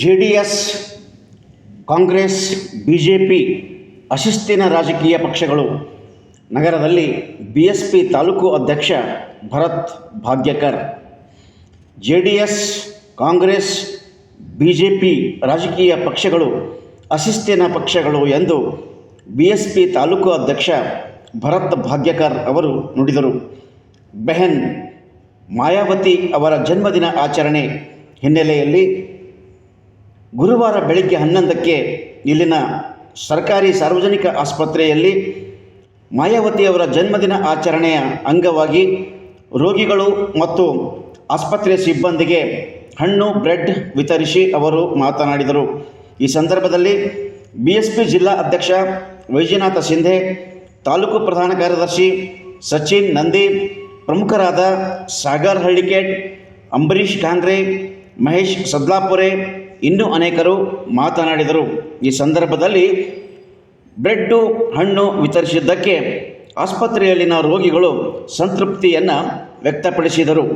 JDS, Congress, BJP ಅಶಿಸ್ತಿನ ರಾಜಕೀಯ ಪಕ್ಷಗಳು. ನಗರದಲ್ಲಿ BSP ತಾಲೂಕು ಅಧ್ಯಕ್ಷ ಭರತ್ ಭಾಗ್ಯಕರ್. JDS, ಕಾಂಗ್ರೆಸ್, BJP ರಾಜಕೀಯ ಪಕ್ಷಗಳು ಅಶಿಸ್ತಿನ ಪಕ್ಷಗಳು ಎಂದು BSP ತಾಲೂಕು ಅಧ್ಯಕ್ಷ ಭರತ್ ಭಾಗ್ಯಕರ್ ಅವರು ನುಡಿದರು. ಬೆಹನ್ ಮಾಯಾವತಿ ಅವರ ಜನ್ಮದಿನ ಆಚರಣೆ ಹಿನ್ನೆಲೆಯಲ್ಲಿ ಗುರುವಾರ ಬೆಳಗ್ಗೆ 11ಕ್ಕೆ ಇಲ್ಲಿನ ಸರ್ಕಾರಿ ಸಾರ್ವಜನಿಕ ಆಸ್ಪತ್ರೆಯಲ್ಲಿ ಮಾಯಾವತಿಯವರ ಜನ್ಮದಿನ ಆಚರಣೆಯ ಅಂಗವಾಗಿ ರೋಗಿಗಳು ಮತ್ತು ಆಸ್ಪತ್ರೆ ಸಿಬ್ಬಂದಿಗೆ ಹಣ್ಣು ಬ್ರೆಡ್ ವಿತರಿಸಿ ಅವರು ಮಾತನಾಡಿದರು. ಈ ಸಂದರ್ಭದಲ್ಲಿ BSP ಜಿಲ್ಲಾ ಅಧ್ಯಕ್ಷ ವೈಜನಾಥ ಸಿಂಧೆ, ತಾಲೂಕು ಪ್ರಧಾನ ಕಾರ್ಯದರ್ಶಿ ಸಚಿನ್ ನಂದಿ, ಪ್ರಮುಖರಾದ ಸಾಗರ್ ಹಳ್ಳಿಕೇಟ್, ಅಂಬರೀಶ್ ಠಾಂಗ್ರೆ, ಮಹೇಶ್ ಸದ್ಲಾಪುರೆ ಇನ್ನೂ ಅನೇಕರು ಮಾತನಾಡಿದರು. ಈ ಸಂದರ್ಭದಲ್ಲಿ ಬ್ರೆಡ್ಡು ಹಣ್ಣು ವಿತರಿಸಿದ್ದಕ್ಕೆ ಆಸ್ಪತ್ರೆಯಲ್ಲಿನ ರೋಗಿಗಳು ಸಂತೃಪ್ತಿಯನ್ನು ವ್ಯಕ್ತಪಡಿಸಿದರು.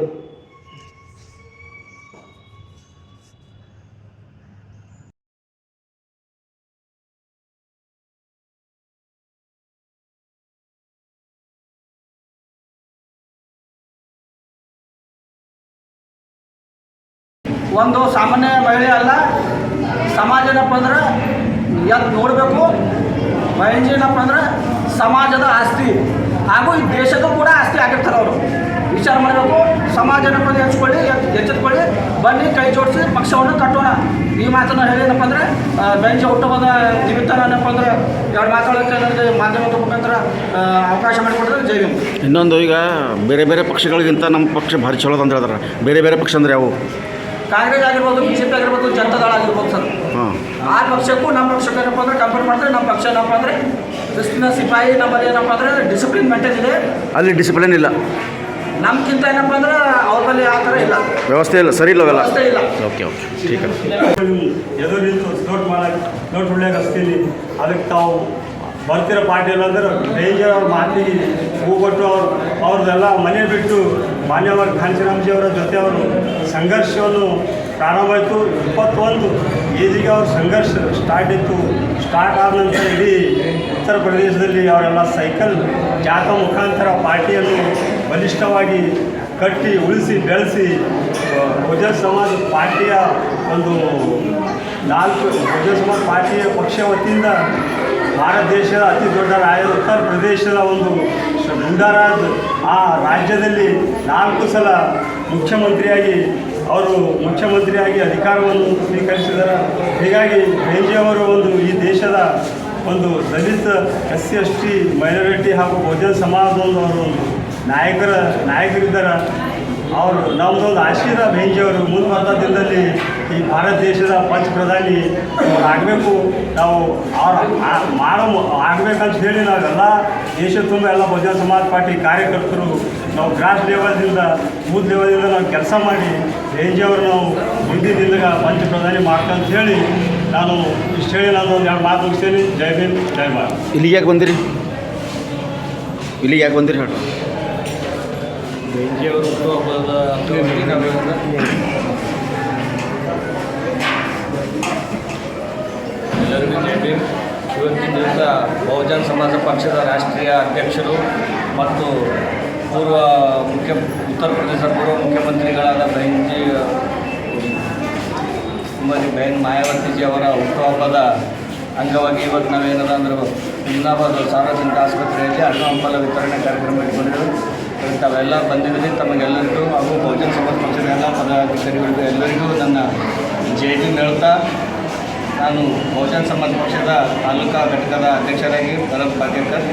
ಒಂದು ಸಾಮಾನ್ಯ ಮಹಿಳೆ ಅಲ್ಲ, ಸಮಾಜ ಏನಪ್ಪ ಅಂದ್ರೆ ಎದ್ದು ನೋಡಬೇಕು. ಮಹಿಳೆ ಏನಪ್ಪ ಅಂದ್ರೆ ಸಮಾಜದ ಆಸ್ತಿ ಹಾಗೂ ಈ ದೇಶದ ಕೂಡ ಆಸ್ತಿ ಆಗಿರ್ತಾರೆ. ಅವರು ವಿಚಾರ ಮಾಡಬೇಕು. ಸಮಾಜ ಏನಪ್ಪ ಅಂದ್ರೆ ಎಚ್ಚೆತ್ಕೊಳ್ಳಿ, ಬನ್ನಿ ಕೈ ಜೋಡಿಸಿ ಪಕ್ಷವನ್ನು ಕಟ್ಟೋಣ. ಈ ಮಾತನ್ನು ಹೇಳಿ ಏನಪ್ಪ ಅಂದರೆ ಬೆಂಚ ಹುಟ್ಟುವುದ ನಿಮಿತ್ತ ಏನಪ್ಪ ಅಂದ್ರೆ ಎರಡು ಮಾತಾಡೋಕ್ಕೆ ನನಗೆ ಮಾಧ್ಯಮದ ಮುಖಾಂತರ ಅವಕಾಶ ಮಾಡಿಕೊಡ್ತಾರೆ. ಜೈ ಭೀಮ್. ಇನ್ನೊಂದು, ಈಗ ಬೇರೆ ಬೇರೆ ಪಕ್ಷಗಳಿಗಿಂತ ನಮ್ಮ ಪಕ್ಷ ಭಾರಿ ಚಲೋದು ಅಂತ ಹೇಳ್ತಾರೆ. ಬೇರೆ ಬೇರೆ ಪಕ್ಷ ಅಂದರೆ ಯಾವ? ಕಾಂಗ್ರೆಸ್ ಆಗಿರ್ಬೋದು, BJP ಆಗಿರ್ಬೋದು, ಜನತಾದಳ ಆಗಿರ್ಬೋದು ಸರ್. ಆ ಪಕ್ಷಕ್ಕೂ ನಮ್ಮ ಪಕ್ಷಕ್ಕೆ ಏನಪ್ಪ ಅಂದರೆ ಕಂಪೇರ್ ಮಾಡ್ತಾರೆ. ನಮ್ಮ ಪಕ್ಷ ಏನಪ್ಪ ಅಂದರೆ ಶಿಸ್ತಿನ ಸಿಪಾಯಿ. ನಮ್ಮಲ್ಲಿ ಏನಪ್ಪ ಅಂದರೆ ಡಿಸಿಪ್ಲಿನ್ ಮೇಂಟೈನ್ ಇದೆ. ಅಲ್ಲಿ ಡಿಸಿಪ್ಲಿನ್ ಇಲ್ಲ. ನಮ್ಗಿಂತ ಏನಪ್ಪ ಅಂದ್ರೆ ಅವ್ರ ಬಳಿ ಆ ಥರ ಇಲ್ಲ, ವ್ಯವಸ್ಥೆ ಇಲ್ಲ, ಸರಿ ಇಲ್ಲ, ವ್ಯವಸ್ಥೆ ಇಲ್ಲ. ಓಕೆ ठीक है. ಎದುರು ನಿಂತು ನೋಟ್ ಮಾಡಕ್ಕೆ ನೋಟ್ ಉಳ್ಳ್ಯಾಗ ಹಚ್ತೀನಿ. ಅದಕ್ಕೆ ತಾವು ಬರ್ತಿರೋ ಪಾರ್ಟಿ ಇಲ್ಲ ಅಂದ್ರೆ ಡೇಂಜರ್ ಅವ್ರ ಮಾತಿಗೆ ಹೂಗೊಟ್ಟು ಅವ್ರದ್ದೆಲ್ಲ ಮನೆ ಬಿಟ್ಟು ಮಾನ್ಯವರು ಕಾಂಚೀರಾಮ್ಜಿಯವರ ಜೊತೆ ಅವರು ಸಂಘರ್ಷವನ್ನು ಪ್ರಾರಂಭ ಆಯಿತು. 21 ಏಜಿಗೆ ಅವ್ರ ಸಂಘರ್ಷ ಸ್ಟಾರ್ಟ್ ಆದ ನಂತರ ಇಡೀ ಉತ್ತರ ಪ್ರದೇಶದಲ್ಲಿ ಅವರೆಲ್ಲ ಸೈಕಲ್ ಜಾಥಾ ಮುಖಾಂತರ ಪಾರ್ಟಿಯನ್ನು ಬಲಿಷ್ಠವಾಗಿ ಕಟ್ಟಿ ಉಳಿಸಿ ಬೆಳೆಸಿ ಬಹುಜನ ಸಮಾಜ ಪಾರ್ಟಿಯ ಒಂದು 4 ಬಹುಜನ ಸಮಾಜ ಪಾರ್ಟಿಯ ಪಕ್ಷ ವತಿಯಿಂದ ಭಾರತ ದೇಶದ ಅತಿ ದೊಡ್ಡ ಉತ್ತರ ಪ್ರದೇಶದ ಒಂದು ಗುಂಡಾರಾಜ್ ಆ ರಾಜ್ಯದಲ್ಲಿ 4 ಸಲ ಮುಖ್ಯಮಂತ್ರಿಯಾಗಿ ಅಧಿಕಾರವನ್ನು ಸ್ವೀಕರಿಸಿದ್ದಾರೆ. ಹೀಗಾಗಿ ಬೇಂಜೆಯವರು ಈ ದೇಶದ ಒಂದು ದಲಿತ SC/ST ಮೈನಾರಿಟಿ ಹಾಗೂ ಬಹುಜನ ಸಮಾಜದೊಂದು ಅವರು ನಾಯಕರಿದ್ದಾರೆ. ಅವರು ನಮ್ಮದೊಂದು ಆಶೀರ್ವಾದ ಬೇಂಜೆಯವರು ಮುಂದೆ ಬಂದ ದಿನದಲ್ಲಿ ಈ ಭಾರತ ದೇಶದ ಪಂಚ ಪ್ರಧಾನಿ ಆಗಬೇಕು, ನಾವು ಆಗಬೇಕಂತ ಹೇಳಿ ನಾವೆಲ್ಲ ದೇಶ ತುಂಬ ಎಲ್ಲ ಬಹುಜನ ಸಮಾಜ ಪಾರ್ಟಿ ಕಾರ್ಯಕರ್ತರು ನಾವು ಗ್ರಾಸ್ ಲೆವೆಲ್ದಿಂದ ಬೂತ್ ಲೆವೆಲ್ದಿಂದ ನಾವು ಕೆಲಸ ಮಾಡಿ ಬೇಂಜೆಯವರು ನಾವು ಮುಂದಿನ ದಿನದಾಗ ಪಂಚ ಪ್ರಧಾನಿ ಮಾಡ್ತಂತ ಹೇಳಿ ನಾನು ಇಷ್ಟು ಹೇಳಿ ನಾನು ಒಂದು 2 ಮಾತು ಮುಗಿಸ್ತೇನೆ. ಜೈ ಭೀಮ್, ಜೈ ಭಾರತ್. ಇಲ್ಲಿಗೆ ಯಾಕೆ ಬಂದಿರಿ ಹೇಳಿ? ಬೇಂಜೆಯವರು ಹುಟ್ಟುಹಬ್ಬದ ಅಂಗವಾಗಿ ಎಲ್ಲರಿಗೂ ಜೈ ಭೀಮ್. ಇವತ್ತಿನ ದಿವಸ ಬಹುಜನ ಸಮಾಜ ಪಕ್ಷದ ರಾಷ್ಟ್ರೀಯ ಅಧ್ಯಕ್ಷರು ಮತ್ತು ಉತ್ತರ ಪ್ರದೇಶದ ಪೂರ್ವ ಮುಖ್ಯಮಂತ್ರಿಗಳಾದ ಬಹನ್ ಮಾಯಾವತಿಜಿ ಅವರ ಹುಟ್ಟುಹಬ್ಬದ ಅಂಗವಾಗಿ ಇವತ್ತು ನಾವೇನದ ಅಂದ್ರೆ ಹುಮ್ನಾಬಾದ್ ಸಾರ್ವಜನಿಕ ಆಸ್ಪತ್ರೆಯಲ್ಲಿ ಹಣ್ಣು ಹಂಪಲ ವಿತರಣೆ ಕಾರ್ಯಕ್ರಮ ಇಟ್ಕೊಂಡಿದ್ದು ತಾವೆಲ್ಲ ಬಂದಿದ್ದರೆ ತಮಗೆಲ್ಲರಿಗೂ ಹಾಗೂ ಬಹುಜನ ಸಮಾಜ ಪಕ್ಷದ ಎಲ್ಲ ಪದಾಧಿಕಾರಿಗಳಿಗೂ ಎಲ್ಲರಿಗೂ ನನ್ನ ಜೈ ಭೀಮ್ ಹೇಳ್ತಾ, ನಾನು ಬಹುಜನ ಸಮಾಜ ಪಕ್ಷದ ತಾಲೂಕಾ ಘಟಕದ ಅಧ್ಯಕ್ಷರಾಗಿ ಭರತ್ ಭಾಗ್ಯಕರ್